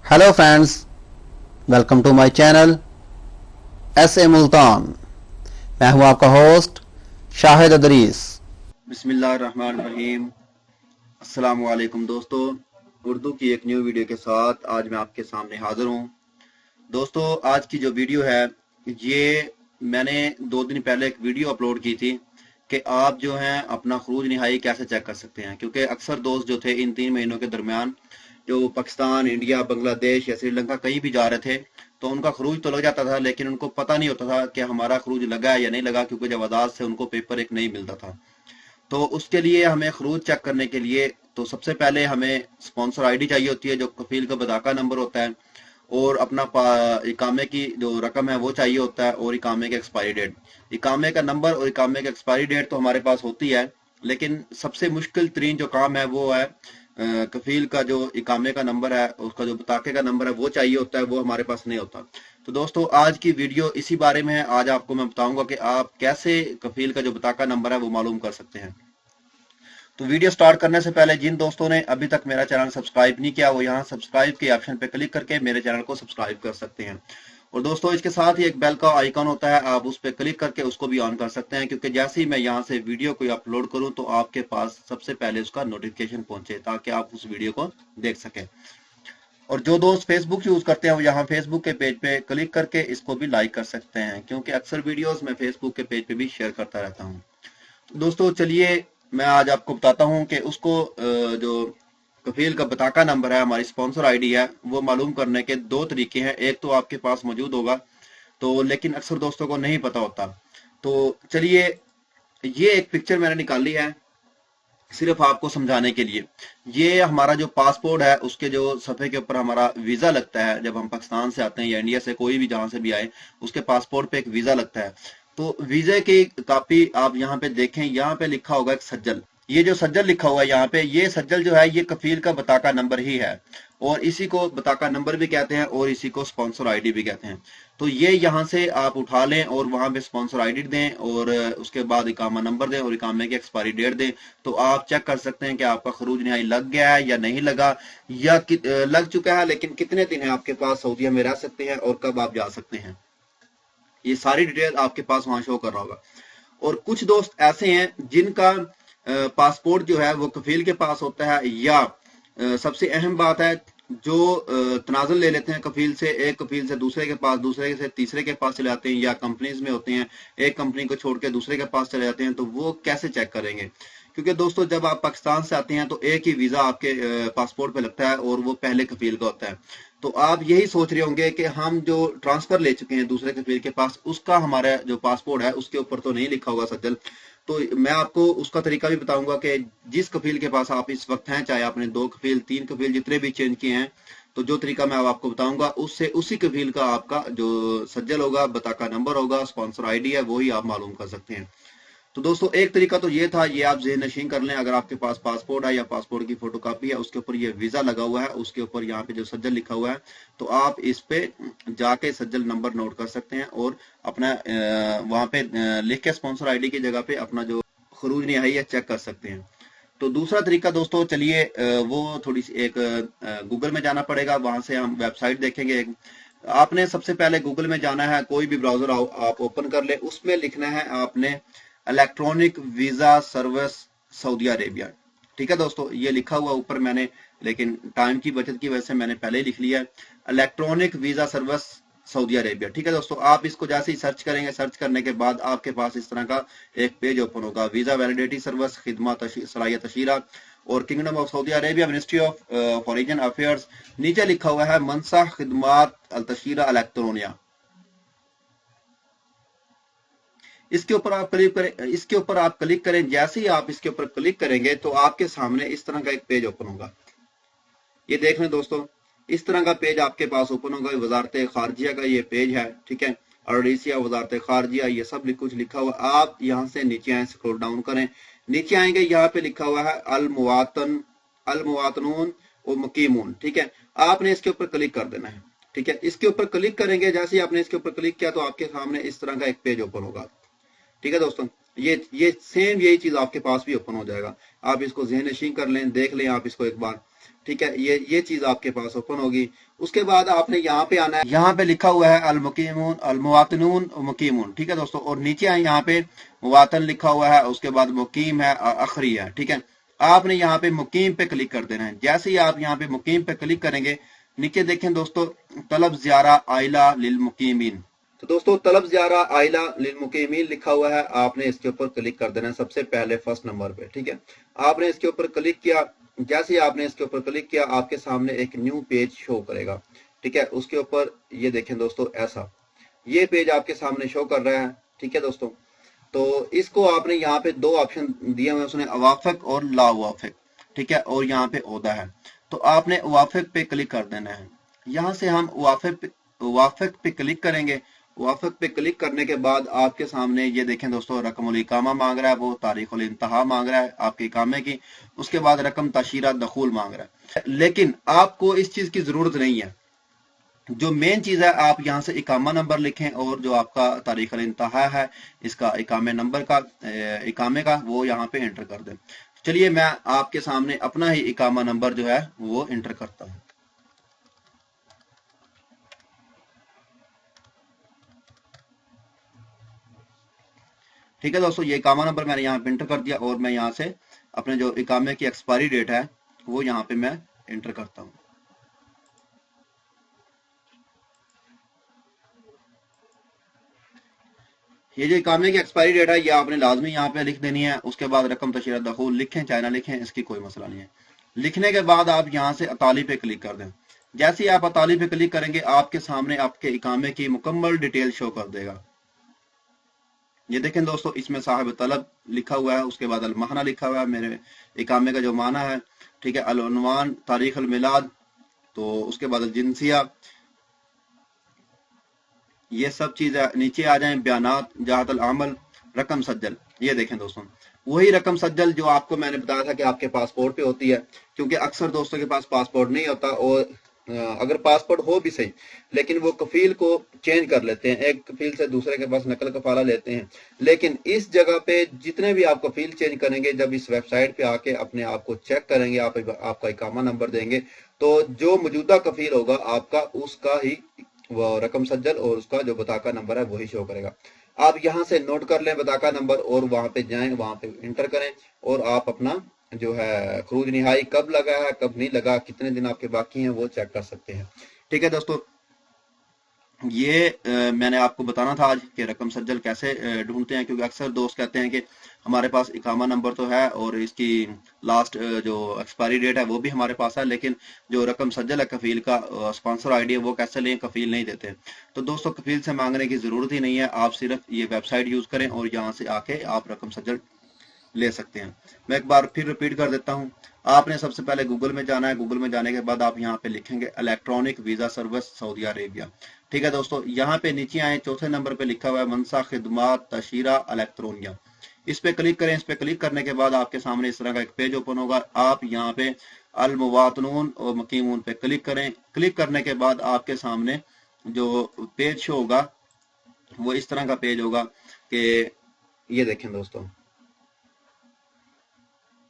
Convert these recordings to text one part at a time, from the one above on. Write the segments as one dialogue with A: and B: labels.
A: Hello friends, welcome to my channel S Multan. मैं हूं आपका होस्ट शाहिद अदरीस। बिस्मिल्लाहिर्रहमानिर्रहीम। अस्सलाम वालेकुम दोस्तों, उर्दू की एक न्यू वीडियो के साथ आज मैं आपके सामने हाजिर हूं। दोस्तों, आज की जो वीडियो है ये मैंने 2 दिन पहले एक वीडियो अपलोड की थी कि आप जो हैं अपना खरूज निहाई कैसे चेक कर सकते हैं, क्योंकि अक्सर दोस्त जो थे इन 3 महीनों के दरमियान जो पाकिस्तान, इंडिया, बांग्लादेश या श्रीलंका कहीं भी जा रहे थे तो उनका खरूज तो लग जाता था, लेकिन उनको पता नहीं होता था कि हमारा खरूज लगा है या नहीं लगा, क्योंकि जब आजाद से उनको पेपर एक नहीं मिलता था। तो उसके लिए हमें खरूज चेक करने के लिए तो सबसे पहले हमें स्पॉन्सर आईडी चाहिए होती है, जो कफील का बदाका नंबर होता है, और अपना इकामे की जो रकम है वो चाहिए होता है, और इकामे की एक्सपायरी डेट। इकामे का नंबर और इकामे की एक्सपायरी डेट तो हमारे पास होती है, लेकिन सबसे मुश्किल तरीन जो काम है वो है कफील का जो इकामे का नंबर है, उसका जो बताके का नंबर है वो चाहिए होता है, वो हमारे पास नहीं होता। तो दोस्तों, आज की वीडियो इसी बारे में है। आज आपको मैं बताऊंगा कि आप कैसे कफील का जो बताका नंबर है वो मालूम कर सकते हैं। तो वीडियो स्टार्ट करने से पहले जिन दोस्तों ने अभी तक मेरा चैनल सब्सक्राइब नहीं किया, वो यहाँ सब्सक्राइब के ऑप्शन पे क्लिक करके मेरे चैनल को सब्सक्राइब कर सकते हैं। और दोस्तों, इसके साथ ही एक बेल का आइकन होता है, आप उस पर क्लिक करके उसको भी ऑन कर सकते हैं, क्योंकि जैसे ही मैं यहाँ से वीडियो को अपलोड करूँ तो आपके पास सबसे पहले उसका नोटिफिकेशन पहुंचे, ताकि आप उस वीडियो को देख सकें। और जो दोस्त फेसबुक यूज करते हैं वो यहाँ फेसबुक के पेज पे क्लिक करके इसको भी लाइक कर सकते हैं, क्योंकि अक्सर वीडियोस मैं फेसबुक के पेज पे भी शेयर करता रहता हूँ। तो दोस्तों, चलिए मैं आज आपको बताता हूँ कि उसको जो कफील का बताका नंबर है, हमारी स्पॉन्सर आईडी है, वो मालूम करने के 2 तरीके हैं। एक तो आपके पास मौजूद होगा, तो लेकिन अक्सर दोस्तों को नहीं पता होता। तो चलिए, ये एक पिक्चर मैंने निकाली है सिर्फ आपको समझाने के लिए। ये हमारा जो पासपोर्ट है उसके जो सफ़े के ऊपर हमारा वीज़ा लगता है, जब हम पाकिस्तान से आते हैं या इंडिया से, कोई भी जहां से भी आए, उसके पासपोर्ट पे एक वीज़ा लगता है। तो वीज़े की कॉपी आप यहाँ पे देखें, यहाँ पे लिखा होगा एक सज्जल। ये जो सज्जल लिखा हुआ है यहाँ पे, ये सज्जल जो है ये कफील का बताका नंबर ही है, और इसी को बताका नंबर भी कहते हैं और इसी को स्पॉन्सर आईडी भी कहते हैं। तो ये यहाँ से आप उठा लें और वहां पे स्पॉन्सर आईडी दें, और उसके बाद इकामा नंबर दें और इकामे की एक्सपायरी डेट दें। तो आप चेक कर सकते हैं कि आपका खरूज निहाई लग गया है या नहीं लगा, या लग चुका है, लेकिन कितने दिन है आपके पास सऊदीया में रह सकते हैं और कब आप जा सकते हैं। ये सारी डिटेल आपके पास वहां शो कर रहा होगा। और कुछ दोस्त ऐसे हैं जिनका पासपोर्ट जो है वो कफील के पास होता है, या सबसे अहम बात है जो तनाजुल ले लेते हैं कफील से, एक कफील से दूसरे के पास, दूसरे से तीसरे के पास चले जाते हैं, या कंपनीज में होते हैं, एक कंपनी को छोड़ के दूसरे के पास चले जाते हैं। तो वो कैसे चेक करेंगे? क्योंकि दोस्तों, जब आप पाकिस्तान से आते हैं तो एक ही वीजा आपके पासपोर्ट पे लगता है, और वो पहले कफील का होता है। तो आप यही सोच रहे होंगे कि हम जो ट्रांसफर ले चुके हैं दूसरे कफील के पास, उसका हमारा जो पासपोर्ट है उसके ऊपर तो नहीं लिखा होगा सज्जल। तो मैं आपको उसका तरीका भी बताऊंगा कि जिस कफील के पास आप इस वक्त हैं, चाहे आपने 2 कफील, 3 कफील, जितने भी चेंज किए हैं, तो जो तरीका मैं आपको बताऊंगा उससे उसी कफील का आपका जो सज्जल होगा, बताका नंबर होगा, स्पॉन्सर आईडी है, वही आप मालूम कर सकते हैं। तो दोस्तों, एक तरीका तो ये था, ये आप ज़हन नशीन कर लें। अगर आपके पास पासपोर्ट है या पासपोर्ट की फोटोकॉपी है, उसके ऊपर ये वीज़ा लगा हुआ है, उसके ऊपर यहाँ पे जो सज्जल लिखा हुआ है, तो आप इस पे जाके सज्जल नंबर नोट कर सकते हैं, और अपना वहाँ पे लिख के स्पॉन्सर आईडी की जगह पे अपना जो खरूज निहाई है चेक कर सकते हैं। तो दूसरा तरीका दोस्तों, चलिए वो थोड़ी सी एक गूगल में जाना पड़ेगा, वहां से हम वेबसाइट देखेंगे। आपने सबसे पहले गूगल में जाना है, कोई भी ब्राउजर आप ओपन कर ले, उसमें लिखना है आपने electronic visa service Saudi Arabia. ठीक है दोस्तों, ये लिखा हुआ ऊपर मैंने, लेकिन टाइम की बचत की वजह से मैंने पहले ही लिख लिया है, electronic visa service Saudi Arabia. ठीक है दोस्तों, आप इसको जैसे ही सर्च करेंगे, सर्च करने के बाद आपके पास इस तरह का एक पेज ओपन होगा, वीजा वैलिडिटी सर्विस, खिदमत सलाहियत तशीरा और kingdom of Saudi Arabia, ministry of foreign affairs. नीचे लिखा हुआ है मनसा खिदमत अल तशीरा इलेक्ट्रोनिया। इसके ऊपर आप क्लिक करें, इसके ऊपर आप क्लिक करें। जैसे ही आप इसके ऊपर क्लिक करेंगे तो आपके सामने इस तरह का एक पेज ओपन होगा। ये देख लें दोस्तों, इस तरह का पेज आपके पास ओपन होगा। वजारत खारजिया का ये पेज है, ठीक है, अरडीसिया, वजारत खारजिया, ये सब कुछ लिखा हुआ। आप यहाँ से नीचे आए, स्क्रॉल डाउन करें, नीचे आएंगे, यहाँ पे लिखा हुआ है अल मुवातनून और मुकीमून। ठीक है, आपने इसके ऊपर क्लिक कर देना है। ठीक है, इसके ऊपर क्लिक करेंगे, जैसे ही आपने इसके ऊपर क्लिक किया तो आपके सामने इस तरह का एक पेज ओपन होगा। ठीक है दोस्तों, ये सेम यही चीज आपके पास भी ओपन हो जाएगा। आप इसको ज़हन नशीन कर लें, देख लें आप इसको एक बार। ठीक है, ये चीज आपके पास ओपन होगी। उसके बाद आपने यहाँ पे आना है, यहाँ पे लिखा हुआ है अल मुकीमून अल मुवातिनून मुकीमून, ठीक है दोस्तों, और नीचे आए यहाँ पे मुवातन लिखा हुआ है, उसके बाद मुकीम है और अखरी है, ठीक है। आपने यहाँ पे मुकीम पे क्लिक कर देना है। जैसे ही आप यहाँ पे मुकीम पे क्लिक करेंगे, नीचे देखें दोस्तों तलब ज़ियारा आइला लिल मुकीमीन, तो दोस्तों तलब ज़ियारा आइला लिल मुकीमीन लिखा हुआ है, आपने इसके ऊपर क्लिक कर देना है सबसे पहले फर्स्ट नंबर पे, ठीक है। आपने इसके ऊपर क्लिक किया, जैसे ही आपने इसके ऊपर क्लिक किया आपके सामने एक न्यू पेज शो करेगा, ठीक है। उसके ऊपर ये देखें दोस्तों ऐसा ये पेज आपके सामने शो कर रहा है, ठीक है दोस्तों। तो इसको आपने यहाँ पे दो ऑप्शन दिए हुए हैं उसने, अवाफक और ला वाफक, ठीक है, और यहाँ पे ओदा है। तो आपने वाफक पे क्लिक कर देना है। यहाँ से हम वाफक पे क्लिक करेंगे। वाफक पे क्लिक करने के बाद आपके सामने ये देखें दोस्तों रकमुल इकामा मांग रहा है, वो तारीखुल इंतहा मांग रहा है आपके इकामे की, उसके बाद रकम तशीरा दखूल मांग रहा है। लेकिन आपको इस चीज की जरूरत नहीं है। जो मेन चीज है आप यहाँ से इकामा नंबर लिखें और जो आपका तारीख इंतहा है इसका इकामे नंबर का इकामे का वो यहाँ पे एंटर कर दें। चलिए मैं आपके सामने अपना ही इकामा नंबर जो है वो एंटर करता हूँ। ठीक है दोस्तों, ये इकामा नंबर मैंने यहाँ पे एंटर कर दिया और मैं यहाँ से अपने जो इकामे की एक्सपायरी डेट है वो यहाँ पे मैं एंटर करता हूँ। ये जो इकामे की एक्सपायरी डेट है ये आपने लाजमी यहाँ पे लिख देनी है। उसके बाद रकम तशरीह दखूल लिखें चाहे ना लिखें, इसकी कोई मसला नहीं है। लिखने के बाद आप यहाँ से अताली पे क्लिक कर दें। जैसे ही आप अताली पे क्लिक करेंगे आपके सामने आपके इकामे की मुकम्मल डिटेल शो कर देगा। ये देखें दोस्तों इसमें साहिब तलब लिखा हुआ है, उसके बाद अल महना लिखा हुआ है, मेरे इकामे का जो माना है, ठीक है, अल उन्वान तारीख अल मिलाद, तो उसके बाद अल जिनसिया, ये सब चीजें नीचे आ जाएं। बयानात जहात अल अमल रकम सज्जल, ये देखें दोस्तों वही रकम सज्जल जो आपको मैंने बताया था कि आपके पासपोर्ट पे होती है, क्योंकि अक्सर दोस्तों के पास पासपोर्ट नहीं होता और अगर पासपोर्ट हो भी सही लेकिन वो कफील को चेंज कर लेते हैं, एक कफील से दूसरे के पास नकल कफाला लेते हैं। लेकिन इस जगह पे जितने भी आप कफील चेंज करेंगे, जब इस वेबसाइट पे आके अपने आप को चेक करेंगे, आपका इकामा नंबर देंगे, तो जो मौजूदा कफील होगा आपका उसका ही वो रकम सज्जल और उसका जो बताका नंबर है वही शो करेगा। आप यहाँ से नोट कर लें बताका नंबर और वहां पे जाएं, वहां पे इंटर करें और आप अपना जो है खरूज निहाई कब लगा है कब नहीं लगा, कितने दिन आपके बाकी हैं वो चेक कर सकते हैं। ठीक है दोस्तों, ये मैंने आपको बताना था आज कि रकम सज्जल कैसे ढूंढते हैं, क्योंकि अक्सर दोस्त कहते हैं कि हमारे पास इकामा नंबर तो है और इसकी लास्ट जो एक्सपायरी डेट है वो भी हमारे पास है, लेकिन जो रकम सज्जल है कफील का स्पॉन्सर आईडी है वो कैसे लें, कफील नहीं देते। तो दोस्तों कफील से मांगने की जरूरत ही नहीं है, आप सिर्फ ये वेबसाइट यूज करें और यहाँ से आके आप रकम सज्जल ले सकते हैं। मैं एक बार फिर रिपीट कर देता हूँ। आपने सबसे पहले गूगल में जाना है, गूगल में जाने के बाद आप यहाँ पे लिखेंगे electronic visa service Saudi Arabia. ठीक है दोस्तों, यहाँ पे नीचे आए चौथे नंबर पे लिखा हुआ है मनसा खिदमात तशीरा इलेक्ट्रोनिया, इस पे क्लिक करें। इस पे क्लिक करने के बाद आपके सामने इस तरह का एक पेज ओपन होगा। आप यहाँ पे अल मुवातनून और मुकीमून पे क्लिक करें। क्लिक करने के बाद आपके सामने जो पेज शो होगा वो इस तरह का पेज होगा कि ये देखें दोस्तों,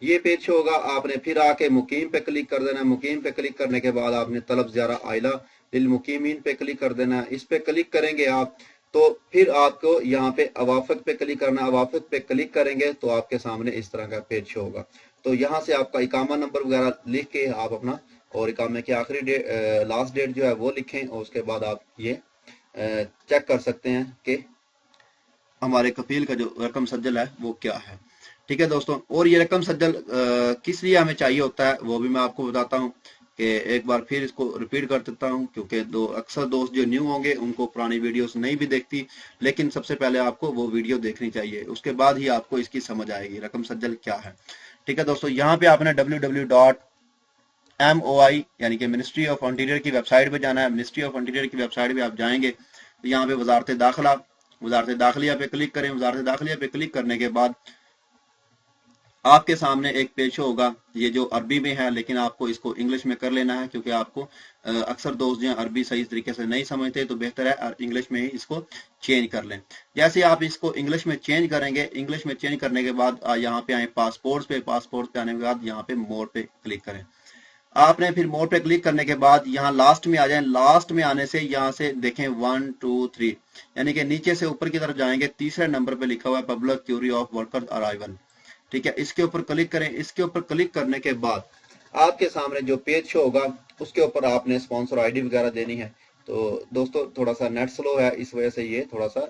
A: ये पेज शो होगा। आपने फिर आके मुकीम पे क्लिक कर देना है। मुकीम पे क्लिक करने के बाद आपने तलब ज़ियारा आइला लिल मुकीमीन पे क्लिक कर देना है। इस पे क्लिक करेंगे आप तो फिर आपको यहाँ पे अवाफक पे क्लिक करना है। अवाफक पे क्लिक करेंगे तो आपके सामने इस तरह का पेज शो होगा। तो यहाँ से आपका इकामा नंबर वगैरह लिख के आप अपना और इकामे की आखिरी डेट लास्ट डेट जो है वो लिखें और उसके बाद आप ये चेक कर सकते हैं कि हमारे कफील का जो रकम सज्जल है वो क्या है। ठीक है दोस्तों, और ये रकम सज्जल किस लिए हमें चाहिए होता है वो भी मैं आपको बताता हूँ कि एक बार फिर इसको रिपीट कर देता हूँ, क्योंकि अक्सर दोस्त जो न्यू होंगे उनको पुरानी वीडियोस नहीं भी देखती, लेकिन सबसे पहले आपको वो वीडियो देखनी चाहिए, उसके बाद ही आपको इसकी समझ आएगी रकम सज्जल क्या है। ठीक है दोस्तों, यहाँ पे आपने www.MOI यानी कि मिनिस्ट्री ऑफ इंटीरियर की वेबसाइट पे जाना है। मिनिस्ट्री ऑफ इंटीरियर की वेबसाइट पे आप जाएंगे तो यहाँ पे वजारत दाखिला पे क्लिक करें। वजारत दाखिला पे क्लिक करने के बाद आपके सामने एक पेज होगा, ये जो अरबी में है, लेकिन आपको इसको इंग्लिश में कर लेना है, क्योंकि आपको अक्सर दोस्त जो अरबी सही तरीके से नहीं समझते, तो बेहतर है इंग्लिश में ही इसको चेंज कर लें। जैसे आप इसको इंग्लिश में चेंज करेंगे, इंग्लिश में चेंज करने के बाद यहाँ पे आए पासपोर्ट पे। पासपोर्ट पे आने के बाद यहाँ पे मोर पे क्लिक करें। आपने फिर मोर पे क्लिक करने के बाद यहाँ लास्ट में आ जाए। लास्ट में आने से यहाँ से देखें 1 2 3 यानी कि नीचे से ऊपर की तरफ जाएंगे, तीसरे नंबर पे लिखा हुआ है public query of workers arrival. ठीक है, इसके ऊपर क्लिक करें। इसके ऊपर क्लिक करने के बाद आपके सामने जो पेज शो होगा उसके ऊपर आपने स्पॉन्सर आईडी वगैरह देनी है। तो दोस्तों थोड़ा सा नेट स्लो है, इस वजह से ये थोड़ा सा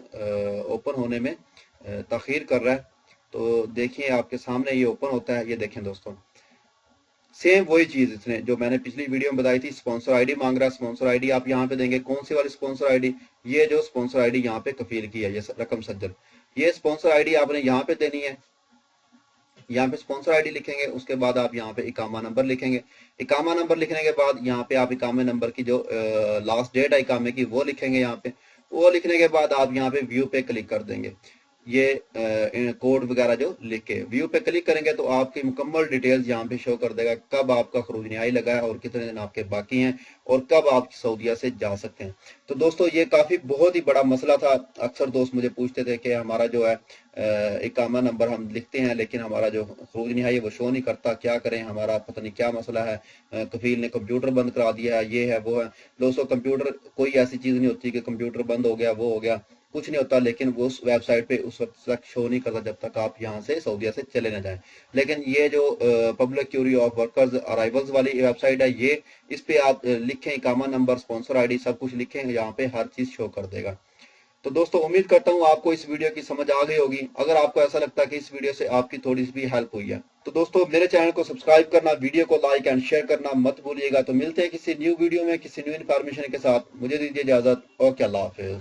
A: ओपन होने में ताखीर कर रहा है। तो देखिए आपके सामने ये ओपन होता है। ये देखें दोस्तों, सेम वही चीज इसने जो मैंने पिछली वीडियो में बताई थी, स्पॉन्सर आईडी मांग रहा है। स्पॉन्सर आईडी आप यहाँ पे देंगे। कौन सी वाली स्पॉन्सर आईडी? ये जो स्पॉन्सर आईडी यहाँ पे कफील की है, ये रकम सज्जन, ये स्पॉन्सर आईडी आपने यहाँ पे देनी है। यहाँ पे स्पॉन्सर आईडी लिखेंगे, उसके बाद आप यहाँ पे इकामा नंबर लिखेंगे। इकामा नंबर लिखने के बाद यहाँ पे आप इकामे नंबर की जो लास्ट डेट है इकामे की वो लिखेंगे। यहाँ पे वो लिखने के बाद आप यहाँ पे व्यू पे क्लिक कर देंगे। ये कोड वगैरह जो लिख के व्यू पे क्लिक करेंगे तो आपकी मुकम्मल डिटेल्स यहाँ पे शो कर देगा, कब आपका खरूज न्याय लगा है और कितने दिन आपके बाकी हैं और कब आप सऊदीया से जा सकते हैं। तो दोस्तों ये काफी बहुत ही बड़ा मसला था। अक्सर दोस्त मुझे पूछते थे कि हमारा जो है इकामा नंबर हम लिखते हैं लेकिन हमारा जो खरूज न्याय है वो शो नहीं करता, क्या करें, हमारा पता नहीं क्या मसला है, कफील ने कंप्यूटर बंद करा दिया है, ये है वो है। दोस्तों कंप्यूटर कोई ऐसी चीज नहीं होती कि कंप्यूटर बंद हो गया वो हो गया, कुछ नहीं होता, लेकिन वो उस वेबसाइट पे उस वक्त तक शो नहीं करता जब तक आप यहाँ से सऊदीया से चले ना जाएं। लेकिन ये जो public query of workers arrivals वाली वेबसाइट है, ये इस पे आप लिखें इकामा नंबर, स्पॉन्सर आईडी, सब कुछ लिखें, यहाँ पे हर चीज शो कर देगा। तो दोस्तों उम्मीद करता हूँ आपको इस वीडियो की समझ आ गई होगी। अगर आपको ऐसा लगता है कि इस वीडियो से आपकी थोड़ी सी भी हेल्प हुई है तो दोस्तों मेरे चैनल को सब्सक्राइब करना, वीडियो को लाइक एंड शेयर करना मत भूलिएगा। तो मिलते हैं किसी न्यू वीडियो में किसी न्यू इन्फॉर्मेशन के साथ। मुझे दीजिए इजाजत। ओके, अल्लाह हाफिज।